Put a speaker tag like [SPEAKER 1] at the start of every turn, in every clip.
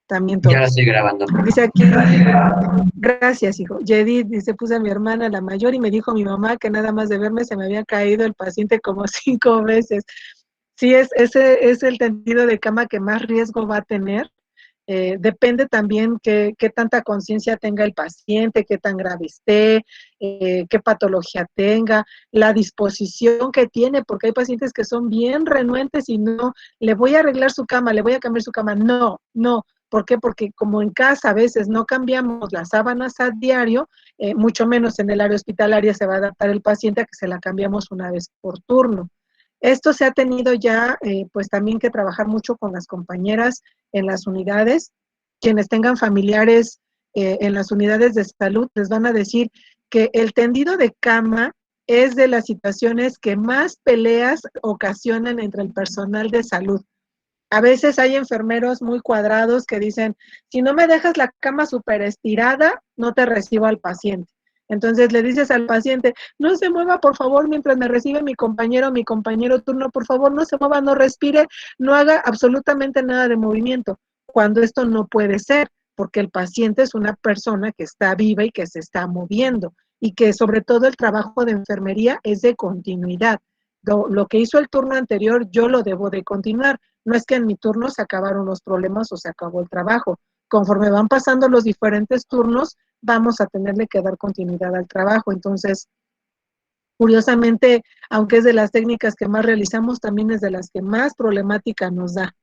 [SPEAKER 1] también
[SPEAKER 2] Ya la
[SPEAKER 1] todos.
[SPEAKER 2] estoy grabando.
[SPEAKER 1] Dice aquí, gracias, hijo. Yedid dice, puse a mi hermana la mayor y me dijo mi mamá que nada más de verme se me había caído el paciente como 5 veces. Sí, ese es el tendido de cama que más riesgo va a tener. Depende también qué tanta conciencia tenga el paciente, qué tan grave esté, qué patología tenga, la disposición que tiene, porque hay pacientes que son bien renuentes y no, le voy a arreglar su cama, le voy a cambiar su cama. No, no. ¿Por qué? Porque como en casa a veces no cambiamos las sábanas a diario, mucho menos en el área hospitalaria se va a adaptar el paciente a que se la cambiamos una vez por turno. Esto se ha tenido ya, pues también que trabajar mucho con las compañeras en las unidades. Quienes tengan familiares en las unidades de salud les van a decir que el tendido de cama es de las situaciones que más peleas ocasionan entre el personal de salud. A veces hay enfermeros muy cuadrados que dicen, si no me dejas la cama súper estirada, no te recibo al paciente. Entonces le dices al paciente, no se mueva por favor mientras me recibe mi compañero turno, por favor no se mueva, no respire, no haga absolutamente nada de movimiento, cuando esto no puede ser, porque el paciente es una persona que está viva y que se está moviendo, y que sobre todo el trabajo de enfermería es de continuidad. Lo que hizo el turno anterior, yo lo debo de continuar. No es que en mi turno se acabaron los problemas o se acabó el trabajo. Conforme van pasando los diferentes turnos, vamos a tenerle que dar continuidad al trabajo. Entonces, curiosamente, aunque es de las técnicas que más realizamos, también es de las que más problemática nos da.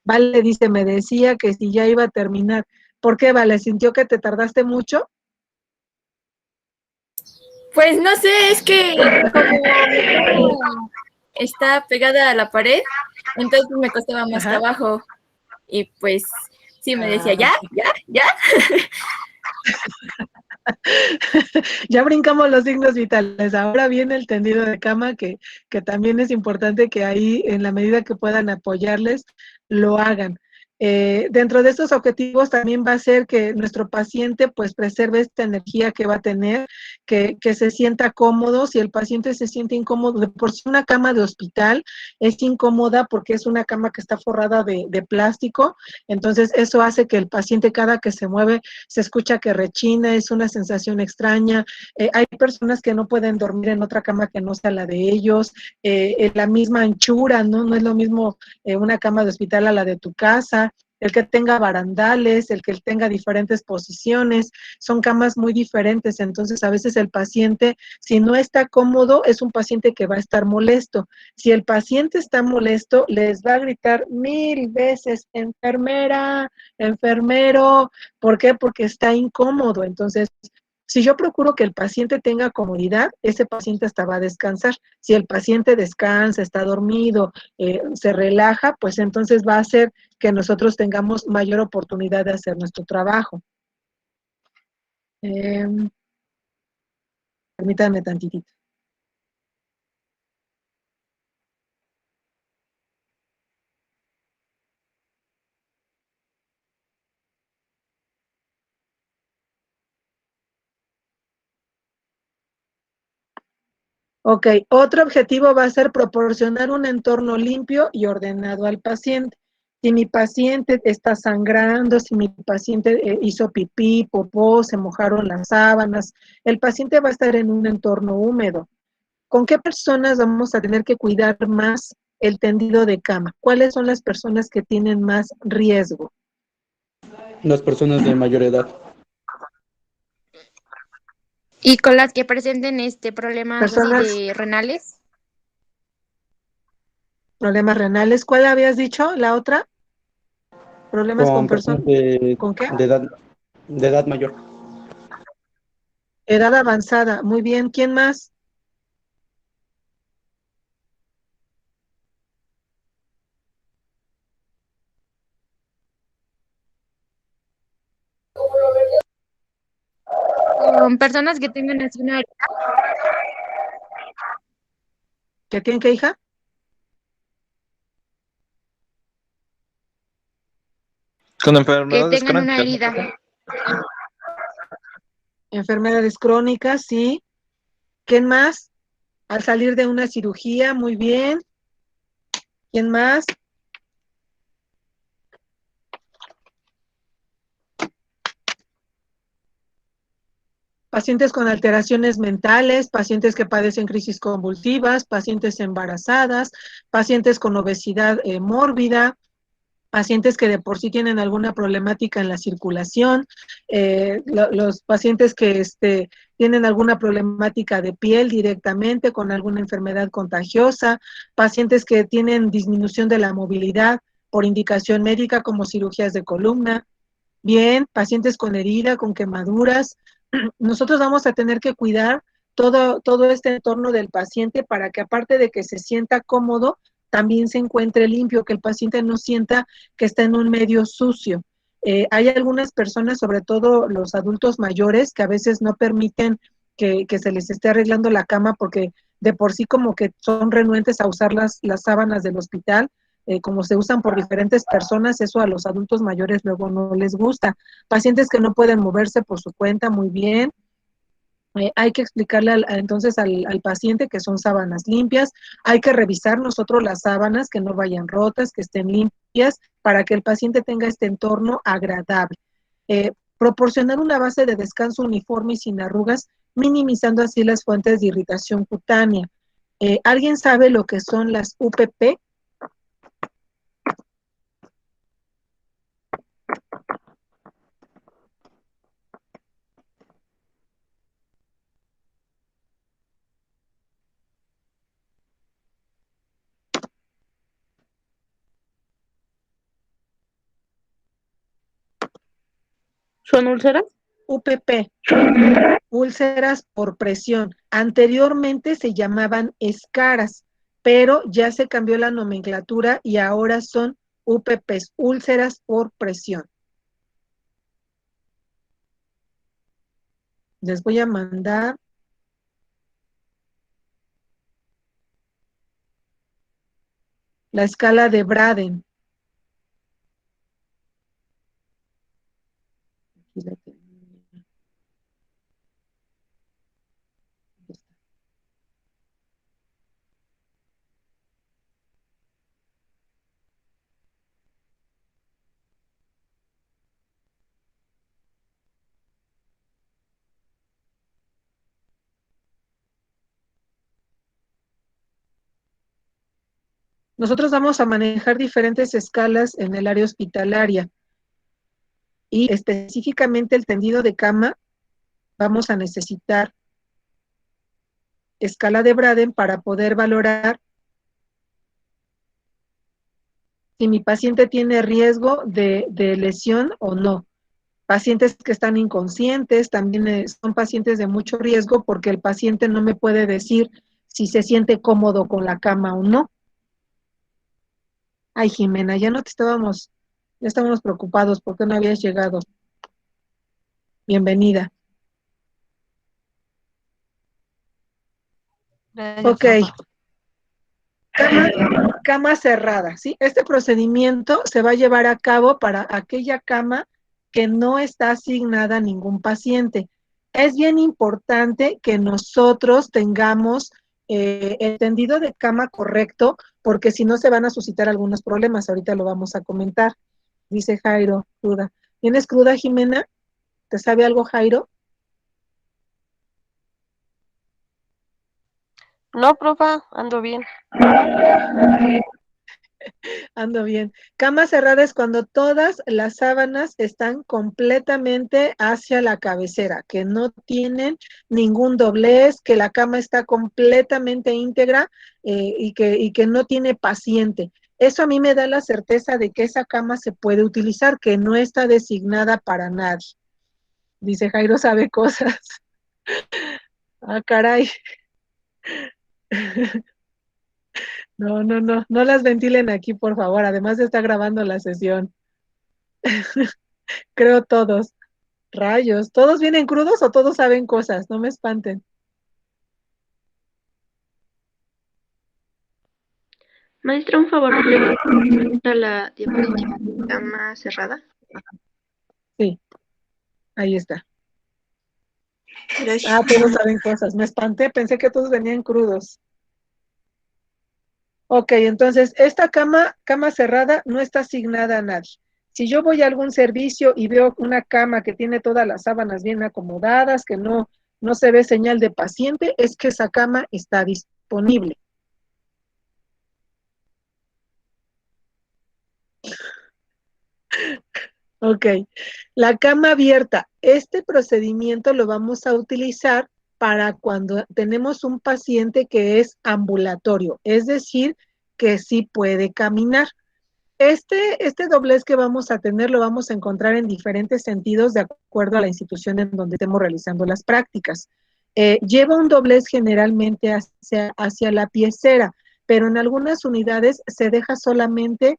[SPEAKER 1] Vale dice, me decía que si ya iba a terminar. ¿Por qué, Vale? ¿Sintió que te tardaste mucho?
[SPEAKER 3] Pues no sé, es que como mi cama está pegada a la pared, entonces me costaba más
[SPEAKER 1] Ajá.
[SPEAKER 3] trabajo. Y pues sí me decía, ya, ya, ya.
[SPEAKER 1] Ya brincamos los signos vitales. Ahora viene el tendido de cama, que también es importante que ahí, en la medida que puedan apoyarles, lo hagan. Dentro de estos objetivos también va a ser que nuestro paciente pues preserve esta energía que va a tener, que se sienta cómodo. Si el paciente se siente incómodo, de por sí una cama de hospital es incómoda porque es una cama que está forrada de plástico, entonces eso hace que el paciente cada que se mueve se escucha que rechina, es una sensación extraña. Hay personas que no pueden dormir en otra cama que no sea la de ellos, la misma anchura, ¿no? No es lo mismo una cama de hospital a la de tu casa, el que tenga barandales, el que tenga diferentes posiciones, son camas muy diferentes, entonces a veces el paciente, si no está cómodo, es un paciente que va a estar molesto. Si el paciente está molesto, les va a gritar 1000 veces, enfermera, enfermero. ¿Por qué? Porque está incómodo. Entonces, si yo procuro que el paciente tenga comodidad, ese paciente hasta va a descansar. Si el paciente descansa, está dormido, se relaja, pues entonces va a hacer que nosotros tengamos mayor oportunidad de hacer nuestro trabajo. Permítanme tantitito. Ok, otro objetivo va a ser proporcionar un entorno limpio y ordenado al paciente. Si mi paciente está sangrando, si mi paciente hizo pipí, popó, se mojaron las sábanas, el paciente va a estar en un entorno húmedo. ¿Con qué personas vamos a tener que cuidar más el tendido de cama? ¿Cuáles son las personas que tienen más riesgo?
[SPEAKER 4] Las personas de mayor edad.
[SPEAKER 5] Y con las que presenten problemas así
[SPEAKER 1] Personas,
[SPEAKER 5] de renales.
[SPEAKER 1] problemas renales. ¿Cuál habías dicho? ¿La otra? Problemas con
[SPEAKER 4] Con
[SPEAKER 1] personas.
[SPEAKER 4] personas de,
[SPEAKER 1] ¿Con qué?
[SPEAKER 4] de edad mayor.
[SPEAKER 1] Edad avanzada. Muy bien. ¿Quién más?
[SPEAKER 5] Con personas que tengan así una
[SPEAKER 1] ¿Qué tienen que, hija?
[SPEAKER 6] Con
[SPEAKER 5] que
[SPEAKER 6] enfermedades
[SPEAKER 5] tengan una
[SPEAKER 6] crónicas.
[SPEAKER 5] herida.
[SPEAKER 1] Enfermedades crónicas, sí. ¿Quién más? Al salir de una cirugía, muy bien. ¿Quién más? pacientes con alteraciones mentales, pacientes que padecen crisis convulsivas, pacientes embarazadas, pacientes con obesidad mórbida, pacientes que de por sí tienen alguna problemática en la circulación, los pacientes que tienen alguna problemática de piel directamente con alguna enfermedad contagiosa, pacientes que tienen disminución de la movilidad por indicación médica como cirugías de columna, bien, pacientes con herida, con quemaduras. Nosotros vamos a tener que cuidar todo este entorno del paciente para que aparte de que se sienta cómodo, también se encuentre limpio, que el paciente no sienta que está en un medio sucio. Hay algunas personas, sobre todo los adultos mayores, que a veces no permiten que se les esté arreglando la cama porque de por sí como que son renuentes a usar las sábanas del hospital, como se usan por diferentes personas, eso a los adultos mayores luego no les gusta. Pacientes que no pueden moverse por su cuenta, muy bien. Hay que explicarle entonces al paciente que son sábanas limpias, hay que revisar nosotros las sábanas, que no vayan rotas, que estén limpias, para que el paciente tenga este entorno agradable. Proporcionar una base de descanso uniforme y sin arrugas, minimizando así las fuentes de irritación cutánea. ¿Alguien sabe lo que son las UPP?
[SPEAKER 2] ¿Son úlceras?
[SPEAKER 1] UPP, úlceras por presión. Anteriormente se llamaban escaras, pero ya se cambió la nomenclatura y ahora son UPPs, úlceras por presión. Les voy a mandar la escala de Braden. Aquí la tengo. Nosotros vamos a manejar diferentes escalas en el área hospitalaria y específicamente el tendido de cama vamos a necesitar escala de Braden para poder valorar si mi paciente tiene riesgo de lesión o no. Pacientes que están inconscientes también son pacientes de mucho riesgo porque el paciente no me puede decir si se siente cómodo con la cama o no. Ay, Jimena, ya estábamos preocupados porque no habías llegado. Bienvenida.
[SPEAKER 6] Gracias,
[SPEAKER 1] Ok.
[SPEAKER 6] profa.
[SPEAKER 1] Cama cerrada, ¿sí? Este procedimiento se va a llevar a cabo para aquella cama que no está asignada a ningún paciente. Es bien importante que nosotros tengamos el tendido de cama correcto, porque si no se van a suscitar algunos problemas. Ahorita lo vamos a comentar. Dice Jairo, cruda. ¿Tienes cruda, Jimena? ¿Te sabe algo, Jairo?
[SPEAKER 6] No, profa, ando bien.
[SPEAKER 1] Ando bien. Cama cerrada es cuando todas las sábanas están completamente hacia la cabecera, que no tienen ningún doblez, que la cama está completamente íntegra y que no tiene paciente. Eso a mí me da la certeza de que esa cama se puede utilizar, que no está designada para nadie. Dice Jairo sabe cosas. Ah, caray. No las ventilen aquí, por favor. Además está grabando la sesión. Creo todos. Rayos, ¿todos vienen crudos o todos saben cosas? No me espanten.
[SPEAKER 5] Maestra, un favor, ¿le puede la diapositiva de cama cerrada?
[SPEAKER 1] Sí, ahí está.
[SPEAKER 5] Gracias.
[SPEAKER 1] Ah, todos saben cosas. Me espanté, pensé que todos venían crudos. Ok, entonces, esta cama cerrada no está asignada a nadie. Si yo voy a algún servicio y veo una cama que tiene todas las sábanas bien acomodadas, que no no se ve señal de paciente, es que esa cama está disponible. Ok, la cama abierta. Este procedimiento lo vamos a utilizar para cuando tenemos un paciente que es ambulatorio, es decir, que sí puede caminar. Este doblez que vamos a tener lo vamos a encontrar en diferentes sentidos de acuerdo a la institución en donde estemos realizando las prácticas. Lleva un doblez generalmente hacia la piecera, pero en algunas unidades se deja solamente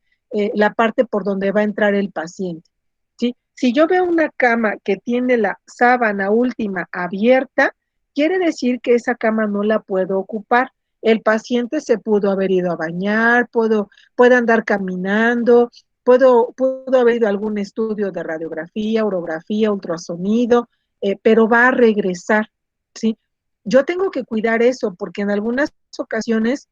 [SPEAKER 1] la parte por donde va a entrar el paciente. ¿Sí? Si yo veo una cama que tiene la sábana última abierta, quiere decir que esa cama no la puedo ocupar. El paciente se pudo haber ido a bañar, puede andar caminando, pudo haber ido a algún estudio de radiografía, urografía, ultrasonido, pero va a regresar, ¿sí? Yo tengo que cuidar eso porque en algunas ocasiones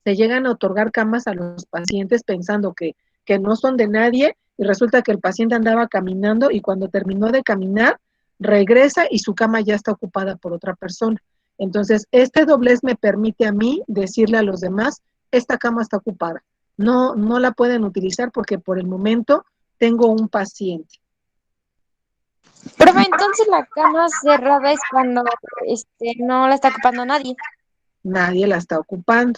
[SPEAKER 1] se llegan a otorgar camas a los pacientes pensando que no son de nadie y resulta que el paciente andaba caminando y cuando terminó de caminar, regresa y su cama ya está ocupada por otra persona. Entonces, este doblez me permite a mí decirle a los demás, esta cama está ocupada. No la pueden utilizar porque por el momento tengo un paciente.
[SPEAKER 7] Profe, entonces la cama cerrada es cuando no la está ocupando nadie.
[SPEAKER 1] Nadie la está ocupando.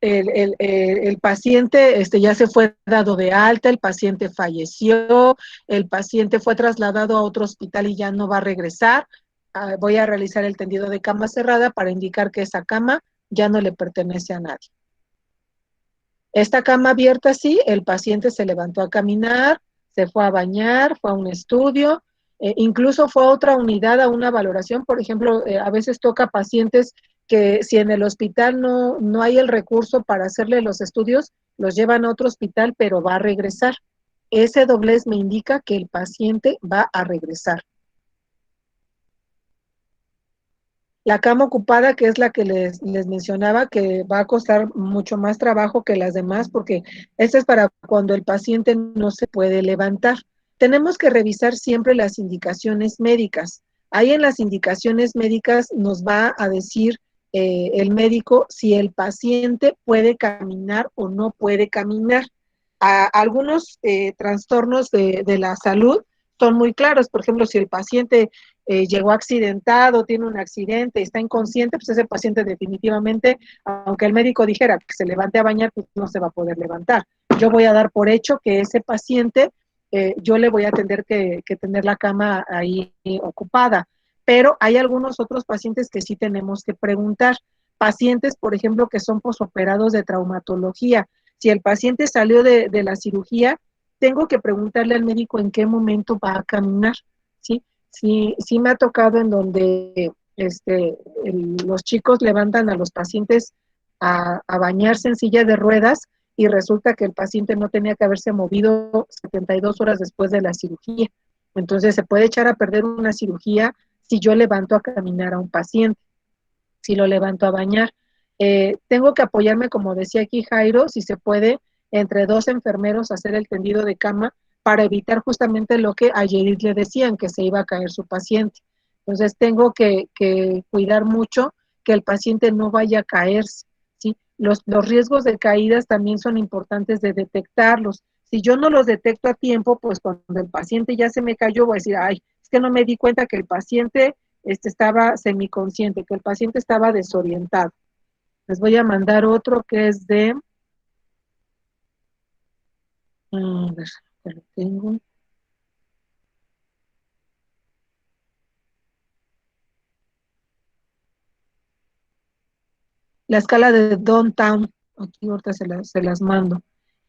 [SPEAKER 1] El paciente ya se fue dado de alta, el paciente falleció, el paciente fue trasladado a otro hospital y ya no va a regresar. Voy a realizar el tendido de cama cerrada para indicar que esa cama ya no le pertenece a nadie. Esta cama abierta, sí, el paciente se levantó a caminar, se fue a bañar, fue a un estudio, incluso fue a otra unidad a una valoración. Por ejemplo, a veces toca pacientes que si en el hospital no hay el recurso para hacerle los estudios, los llevan a otro hospital, pero va a regresar. Ese doblez me indica que el paciente va a regresar. La cama ocupada, que es la que les mencionaba, que va a costar mucho más trabajo que las demás, porque esta es para cuando el paciente no se puede levantar. Tenemos que revisar siempre las indicaciones médicas. Ahí en las indicaciones médicas nos va a decir el médico si el paciente puede caminar o no puede caminar. Algunos trastornos de la salud son muy claros. Por ejemplo, si el paciente llegó accidentado, tiene un accidente, está inconsciente, pues ese paciente definitivamente, aunque el médico dijera que se levante a bañar, pues no se va a poder levantar. Yo voy a dar por hecho que ese paciente, yo le voy a tener que tener la cama ahí ocupada. Pero hay algunos otros pacientes que sí tenemos que preguntar. Pacientes, por ejemplo, que son posoperados de traumatología. Si el paciente salió de la cirugía, tengo que preguntarle al médico en qué momento va a caminar, ¿sí? Sí me ha tocado en donde los chicos levantan a los pacientes a bañarse en silla de ruedas y resulta que el paciente no tenía que haberse movido 72 horas después de la cirugía. Entonces se puede echar a perder una cirugía si yo levanto a caminar a un paciente, si lo levanto a bañar. Tengo que apoyarme, como decía aquí Jairo, si se puede, entre dos enfermeros hacer el tendido de cama para evitar justamente lo que ayer le decían, que se iba a caer su paciente. Entonces tengo que cuidar mucho que el paciente no vaya a caerse, ¿sí? Los riesgos de caídas también son importantes de detectarlos. Si yo no los detecto a tiempo, pues cuando el paciente ya se me cayó, voy a decir, ay, es que no me di cuenta que el paciente estaba semiconsciente, que el paciente estaba desorientado. Les voy a mandar otro que es de... A ver, ya lo tengo. La escala de Downtown, aquí ahorita se las mando.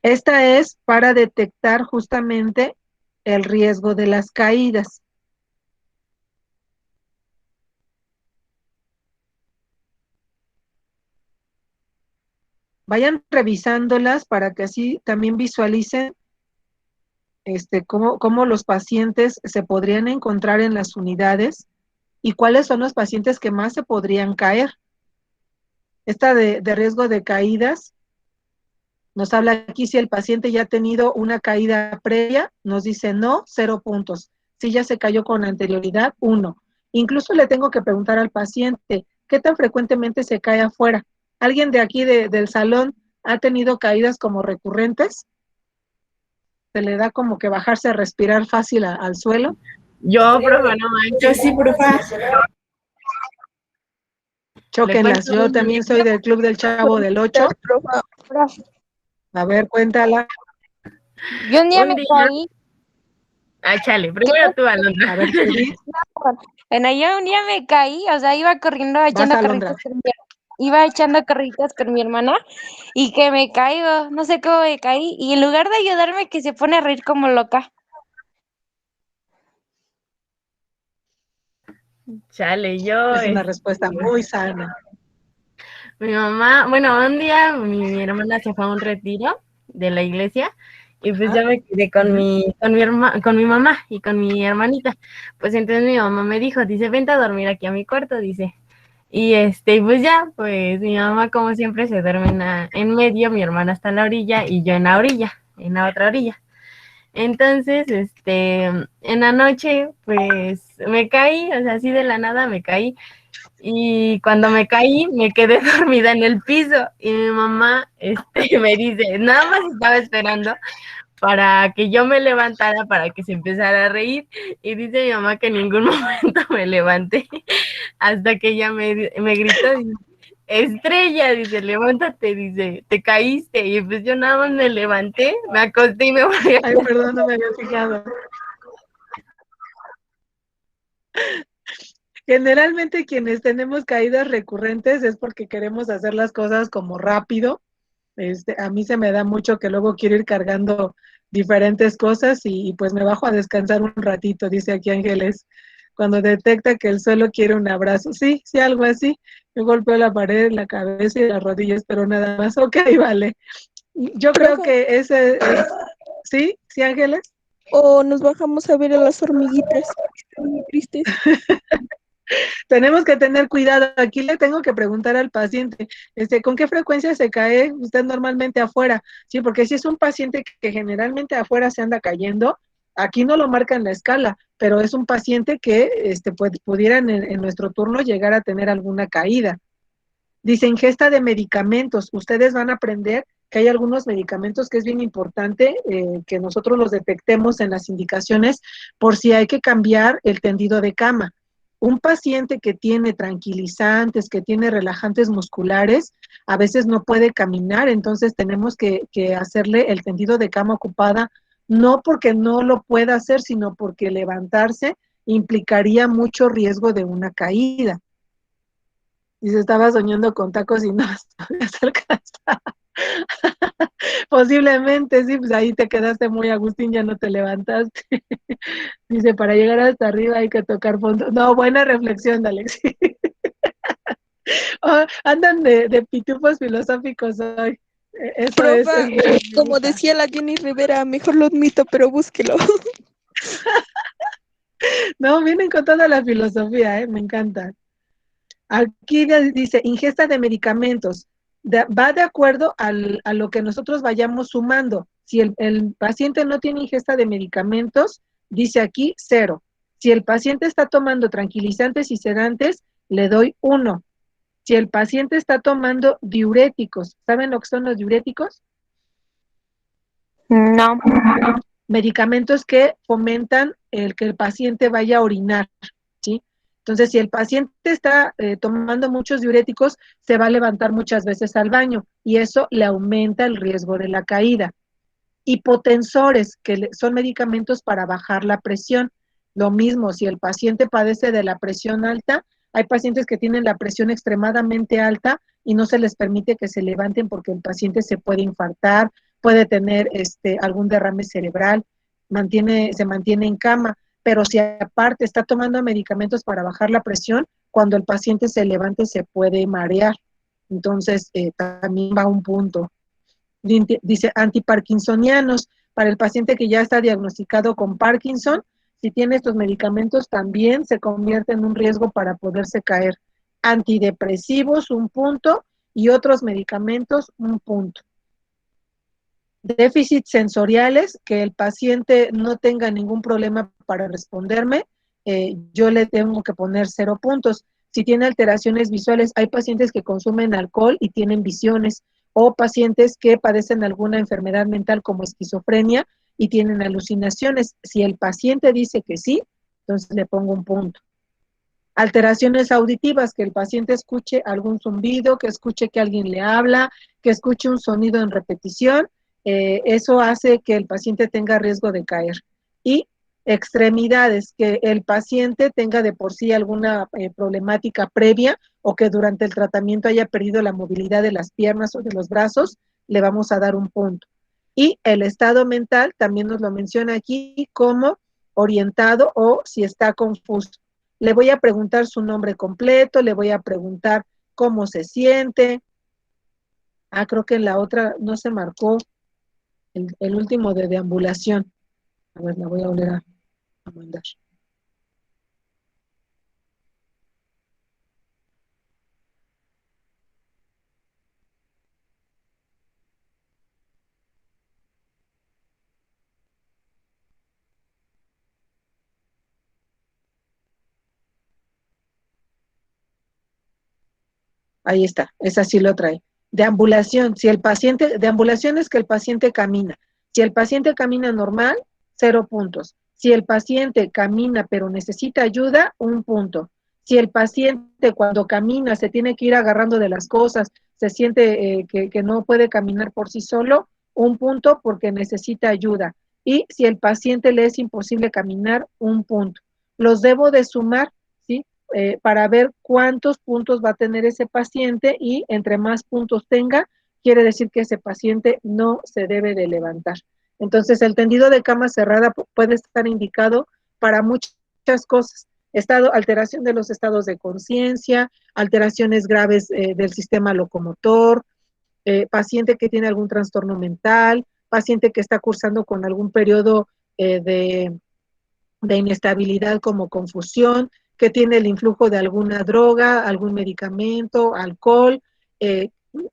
[SPEAKER 1] Esta es para detectar justamente el riesgo de las caídas. Vayan revisándolas para que así también visualicen cómo los pacientes se podrían encontrar en las unidades y cuáles son los pacientes que más se podrían caer. Esta de riesgo de caídas nos habla aquí si el paciente ya ha tenido una caída previa, nos dice no, 0 puntos. si ya se cayó con anterioridad, 1. Incluso le tengo que preguntar al paciente, ¿qué tan frecuentemente se cae afuera? ¿Alguien de aquí del salón ha tenido caídas como recurrentes? ¿Se le da como que bajarse a respirar fácil al suelo?
[SPEAKER 2] Yo, profe, no
[SPEAKER 3] Yo
[SPEAKER 2] manches.
[SPEAKER 3] sí, profa.
[SPEAKER 1] Chóquenlas,
[SPEAKER 2] cuento
[SPEAKER 1] yo
[SPEAKER 2] un
[SPEAKER 1] también soy del Club del Chavo del 8.
[SPEAKER 7] Profe,
[SPEAKER 1] A ver, cuéntala.
[SPEAKER 7] yo un día
[SPEAKER 2] Un
[SPEAKER 7] me
[SPEAKER 2] día.
[SPEAKER 7] caí.
[SPEAKER 2] Ah, chale, primero tú, Alondra.
[SPEAKER 1] A ver, Judith,
[SPEAKER 7] Bueno, yo un día me caí, o sea, iba corriendo,
[SPEAKER 1] vas,
[SPEAKER 7] echando
[SPEAKER 1] Alondra.
[SPEAKER 7] carritos iba echando carritas con mi hermana y que me caigo, no sé cómo me caí, y en lugar de ayudarme que se pone a reír como loca.
[SPEAKER 2] Chale, yo,
[SPEAKER 1] Es una respuesta muy sana.
[SPEAKER 2] mi mamá, bueno, un día mi hermana se fue a un retiro de la iglesia y pues yo me quedé con con mi mamá y con mi hermanita. Pues entonces mi mamá me dijo, dice, vente a dormir aquí a mi cuarto, dice. Y pues ya, pues mi mamá como siempre se duerme en medio, mi hermana está en la orilla y yo en la orilla, en la otra orilla. Entonces, en la noche, pues me caí, o sea, así de la nada me caí. Y cuando me caí, me quedé dormida en el piso. Y mi mamá, me dice, nada más estaba esperando para que yo me levantara, para que se empezara a reír. Y dice mi mamá que en ningún momento me levanté, hasta que ella me gritó, dice, Estrella, dice, levántate, dice, te caíste. Y pues yo nada más me levanté, me acosté y me volví a
[SPEAKER 1] Ay, perdón, no me había fijado. Generalmente quienes tenemos caídas recurrentes es porque queremos hacer las cosas como rápido. A mí se me da mucho que luego quiero ir cargando diferentes cosas y pues me bajo a descansar un ratito, dice aquí Ángeles, cuando detecta que el suelo quiere un abrazo. Sí, sí, algo así. Yo golpeo la pared, la cabeza y las rodillas, pero nada más. Ok, vale. Yo creo que ese es... ¿Sí? ¿Sí, Ángeles?
[SPEAKER 8] O nos bajamos a ver a las hormiguitas, están muy tristes.
[SPEAKER 1] Tenemos que tener cuidado. Aquí le tengo que preguntar al paciente, ¿con qué frecuencia se cae usted normalmente afuera? Sí, porque si es un paciente que generalmente afuera se anda cayendo, aquí no lo marca en la escala, pero es un paciente que pudieran en nuestro turno llegar a tener alguna caída. Dice, ingesta de medicamentos. Ustedes van a aprender que hay algunos medicamentos que es bien importante que nosotros los detectemos en las indicaciones por si hay que cambiar el tendido de cama. Un paciente que tiene tranquilizantes, que tiene relajantes musculares, a veces no puede caminar, entonces tenemos que hacerle el tendido de cama ocupada, no porque no lo pueda hacer, sino porque levantarse implicaría mucho riesgo de una caída. Y se estaba soñando con tacos y no se alcanza. Posiblemente, sí, pues ahí te quedaste muy Agustín, ya no te levantaste. Dice, para llegar hasta arriba hay que tocar fondo. No, buena reflexión, Alexi. Oh, andan de pitufos filosóficos hoy. Eso
[SPEAKER 8] Profa,
[SPEAKER 1] me
[SPEAKER 8] como
[SPEAKER 1] gusta.
[SPEAKER 8] decía la Jenny Rivera, mejor lo admito, pero búsquelo.
[SPEAKER 1] No, vienen con toda la filosofía, me encanta. Aquí dice, ingesta de medicamentos. Va de acuerdo a lo que nosotros vayamos sumando. Si el paciente no tiene ingesta de medicamentos, dice aquí 0. Si el paciente está tomando tranquilizantes y sedantes, le doy 1. Si el paciente está tomando diuréticos, ¿saben lo que son los diuréticos?
[SPEAKER 7] No.
[SPEAKER 1] Medicamentos que fomentan el que el paciente vaya a orinar, ¿sí? Entonces, si el paciente está tomando muchos diuréticos, se va a levantar muchas veces al baño y eso le aumenta el riesgo de la caída. Hipotensores, que son medicamentos para bajar la presión. Lo mismo, si el paciente padece de la presión alta, hay pacientes que tienen la presión extremadamente alta y no se les permite que se levanten porque el paciente se puede infartar, puede tener algún derrame cerebral, se mantiene en cama, pero si aparte está tomando medicamentos para bajar la presión, cuando el paciente se levante se puede marear. Entonces, también va un punto. Dice antiparkinsonianos, para el paciente que ya está diagnosticado con Parkinson, si tiene estos medicamentos también se convierte en un riesgo para poderse caer. Antidepresivos, un punto, y otros medicamentos, un punto. Déficits sensoriales, que el paciente no tenga ningún problema para responderme, yo le tengo que poner 0 puntos. Si tiene alteraciones visuales, hay pacientes que consumen alcohol y tienen visiones, o pacientes que padecen alguna enfermedad mental como esquizofrenia y tienen alucinaciones. Si el paciente dice que sí, entonces le pongo un punto. Alteraciones auditivas, que el paciente escuche algún zumbido, que escuche que alguien le habla, que escuche un sonido en repetición, eso hace que el paciente tenga riesgo de caer. Y extremidades, que el paciente tenga de por sí alguna problemática previa o que durante el tratamiento haya perdido la movilidad de las piernas o de los brazos, le vamos a dar un punto. Y el estado mental también nos lo menciona aquí como orientado o si está confuso. Le voy a preguntar su nombre completo, le voy a preguntar cómo se siente. Creo que en la otra no se marcó el último de deambulación. A ver, la voy a volver a mandar. Ahí está, esa sí lo trae. Deambulación, si el paciente, deambulación es que el paciente camina. Si el paciente camina normal, 0 puntos. Si el paciente camina pero necesita ayuda, 1 punto. Si el paciente cuando camina se tiene que ir agarrando de las cosas, se siente que no puede caminar por sí solo, 1 punto porque necesita ayuda. Y si el paciente le es imposible caminar, 1 punto. Los debo de sumar, ¿sí? Para ver cuántos puntos va a tener ese paciente y entre más puntos tenga, quiere decir que ese paciente no se debe de levantar. Entonces, el tendido de cama cerrada puede estar indicado para muchas cosas. Alteración de los estados de conciencia, alteraciones graves del sistema locomotor, paciente que tiene algún trastorno mental, paciente que está cursando con algún periodo de inestabilidad como confusión, que tiene el influjo de alguna droga, algún medicamento, alcohol.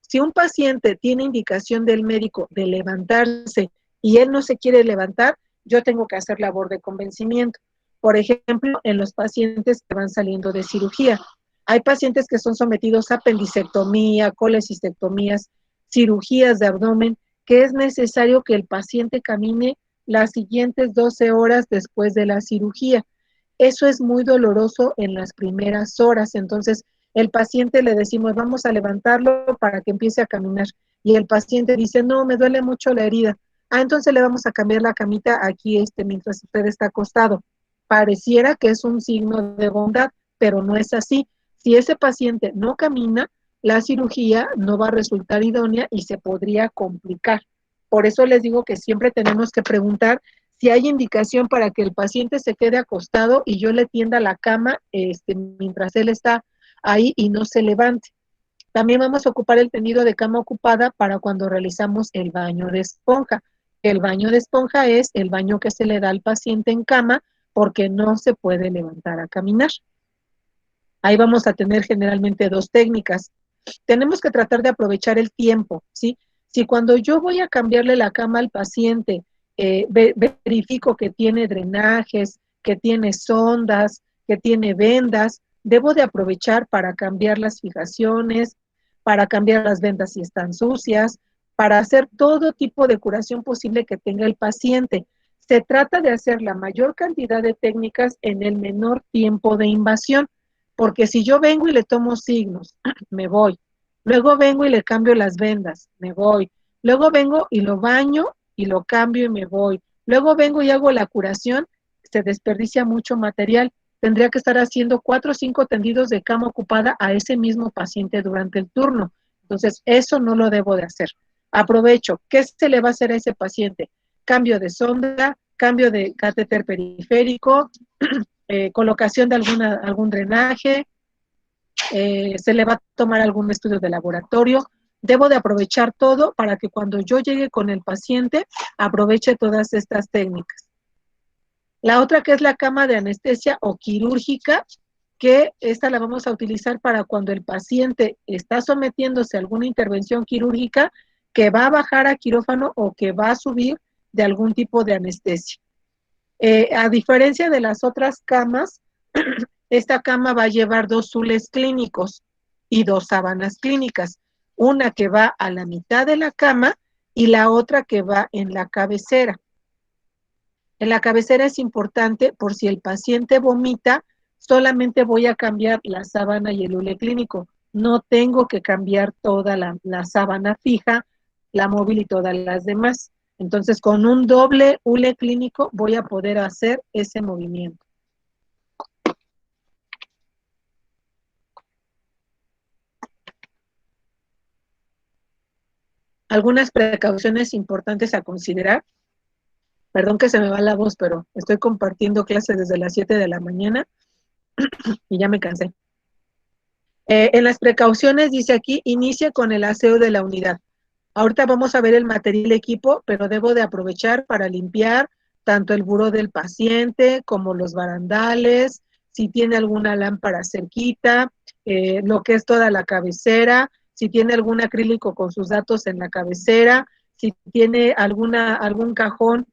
[SPEAKER 1] Si un paciente tiene indicación del médico de levantarse y él no se quiere levantar, yo tengo que hacer labor de convencimiento. Por ejemplo, en los pacientes que van saliendo de cirugía. Hay pacientes que son sometidos a apendicectomía, colecistectomías, cirugías de abdomen, que es necesario que el paciente camine las siguientes 12 horas después de la cirugía. Eso es muy doloroso en las primeras horas, entonces el paciente le decimos, vamos a levantarlo para que empiece a caminar, y el paciente dice, no, me duele mucho la herida. Entonces le vamos a cambiar la camita aquí mientras usted está acostado. Pareciera que es un signo de bondad, pero no es así. Si ese paciente no camina, la cirugía no va a resultar idónea y se podría complicar. Por eso les digo que siempre tenemos que preguntar si hay indicación para que el paciente se quede acostado y yo le tienda la cama mientras él está ahí y no se levante. También vamos a ocupar el tendido de cama ocupada para cuando realizamos el baño de esponja. El baño de esponja es el baño que se le da al paciente en cama porque no se puede levantar a caminar. Ahí vamos a tener generalmente 2 técnicas. Tenemos que tratar de aprovechar el tiempo, ¿sí? Si cuando yo voy a cambiarle la cama al paciente, verifico que tiene drenajes, que tiene sondas, que tiene vendas, debo de aprovechar para cambiar las fijaciones, para cambiar las vendas si están sucias, para hacer todo tipo de curación posible que tenga el paciente. Se trata de hacer la mayor cantidad de técnicas en el menor tiempo de invasión, porque si yo vengo y le tomo signos, me voy. Luego vengo y le cambio las vendas, me voy. Luego vengo y lo baño y lo cambio y me voy. Luego vengo y hago la curación, se desperdicia mucho material. Tendría que estar haciendo 4 o 5 tendidos de cama ocupada a ese mismo paciente durante el turno. Entonces, eso no lo debo de hacer. Aprovecho. ¿Qué se le va a hacer a ese paciente? Cambio de sonda, cambio de catéter periférico, colocación de algún drenaje, se le va a tomar algún estudio de laboratorio. Debo de aprovechar todo para que cuando yo llegue con el paciente, aproveche todas estas técnicas. La otra que es la cama de anestesia o quirúrgica, que esta la vamos a utilizar para cuando el paciente está sometiéndose a alguna intervención quirúrgica que va a bajar a quirófano o que va a subir de algún tipo de anestesia. A diferencia de las otras camas, esta cama va a llevar 2 zules clínicos y 2 sábanas clínicas, una que va a la mitad de la cama y la otra que va en la cabecera. En la cabecera es importante por si el paciente vomita, solamente voy a cambiar la sábana y el hule clínico. No tengo que cambiar toda la sábana fija, la móvil y todas las demás. Entonces, con un doble hule clínico voy a poder hacer ese movimiento. Algunas precauciones importantes a considerar. Perdón que se me va la voz, pero estoy compartiendo clases desde las 7 de la mañana y ya me cansé. En las precauciones dice aquí, inicia con el aseo de la unidad. Ahorita vamos a ver el material equipo, pero debo de aprovechar para limpiar tanto el buró del paciente como los barandales, si tiene alguna lámpara cerquita, lo que es toda la cabecera, si tiene algún acrílico con sus datos en la cabecera, si tiene algún cajón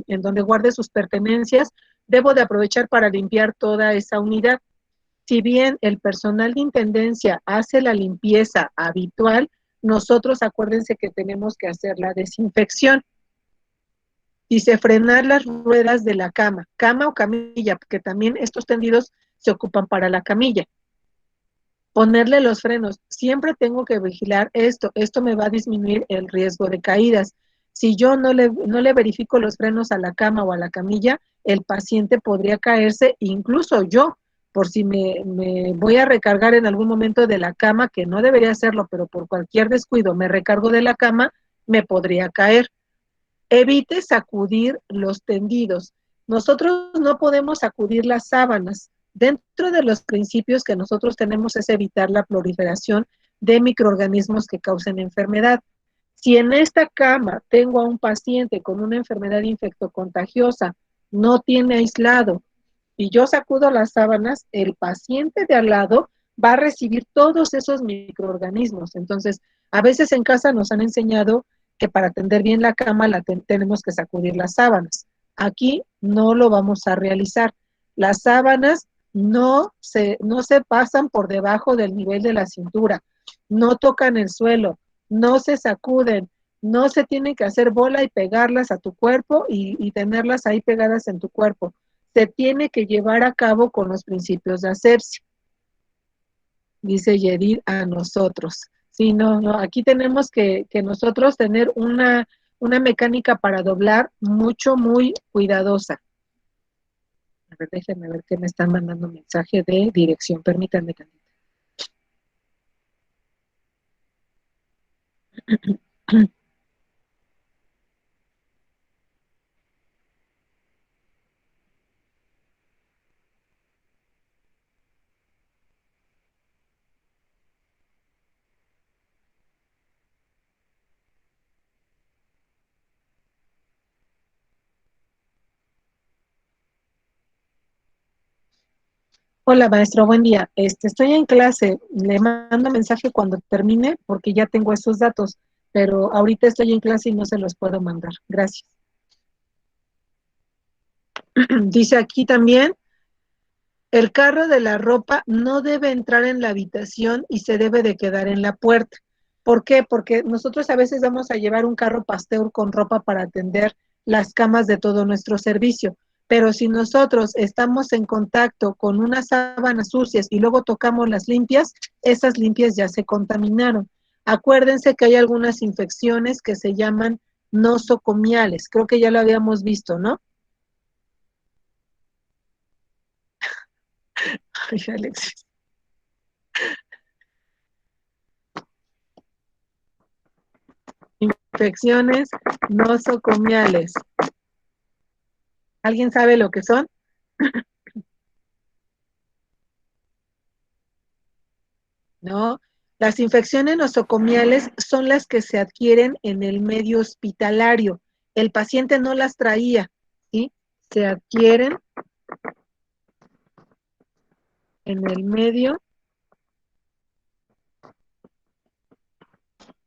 [SPEAKER 1] en donde guarde sus pertenencias, debo de aprovechar para limpiar toda esa unidad. Si bien el personal de intendencia hace la limpieza habitual, nosotros acuérdense que tenemos que hacer la desinfección. Dice frenar las ruedas de la cama o camilla, porque también estos tendidos se ocupan para la camilla. Ponerle los frenos, siempre tengo que vigilar esto me va a disminuir el riesgo de caídas. Si yo no le verifico los frenos a la cama o a la camilla, el paciente podría caerse, incluso yo, por si me voy a recargar en algún momento de la cama, que no debería hacerlo, pero por cualquier descuido me recargo de la cama, me podría caer. Evite sacudir los tendidos. Nosotros no podemos sacudir las sábanas. Dentro de los principios que nosotros tenemos es evitar la proliferación de microorganismos que causen enfermedad. Si en esta cama tengo a un paciente con una enfermedad infectocontagiosa, no tiene aislado, y yo sacudo las sábanas, el paciente de al lado va a recibir todos esos microorganismos. Entonces, a veces en casa nos han enseñado que para tender bien la cama tenemos que sacudir las sábanas. Aquí no lo vamos a realizar. Las sábanas no se pasan por debajo del nivel de la cintura, no tocan el suelo, no se sacuden, no se tienen que hacer bola y pegarlas a tu cuerpo y tenerlas ahí pegadas en tu cuerpo. Se tiene que llevar a cabo con los principios de asepsia. Dice Yedid a nosotros. Sí, no, aquí tenemos que nosotros tener una mecánica para doblar muy cuidadosa. A ver, déjenme ver que me están mandando un mensaje de dirección. Permítanme tantito. Hola, maestro, buen día. Estoy en clase. Le mando mensaje cuando termine porque ya tengo esos datos, pero ahorita estoy en clase y no se los puedo mandar. Gracias. Dice aquí también, el carro de la ropa no debe entrar en la habitación y se debe de quedar en la puerta. ¿Por qué? Porque nosotros a veces vamos a llevar un carro pasteur con ropa para atender las camas de todo nuestro servicio. Pero si nosotros estamos en contacto con unas sábanas sucias y luego tocamos las limpias, esas limpias ya se contaminaron. Acuérdense que hay algunas infecciones que se llaman nosocomiales. Creo que ya lo habíamos visto, ¿no? Ay, Alexis. Infecciones nosocomiales. ¿Alguien sabe lo que son? No. Las infecciones nosocomiales son las que se adquieren en el medio hospitalario. El paciente no las traía, ¿sí? Se adquieren en el medio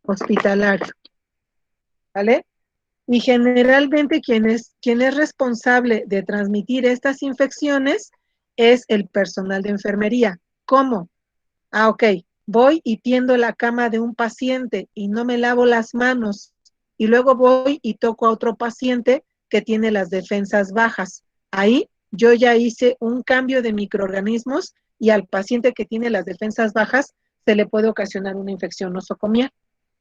[SPEAKER 1] hospitalario. ¿vale? Y generalmente quien es responsable de transmitir estas infecciones es el personal de enfermería. ¿Cómo? Ah, ok, voy y tiendo la cama de un paciente y no me lavo las manos y luego voy y toco a otro paciente que tiene las defensas bajas. Ahí yo ya hice un cambio de microorganismos y al paciente que tiene las defensas bajas se le puede ocasionar una infección nosocomial,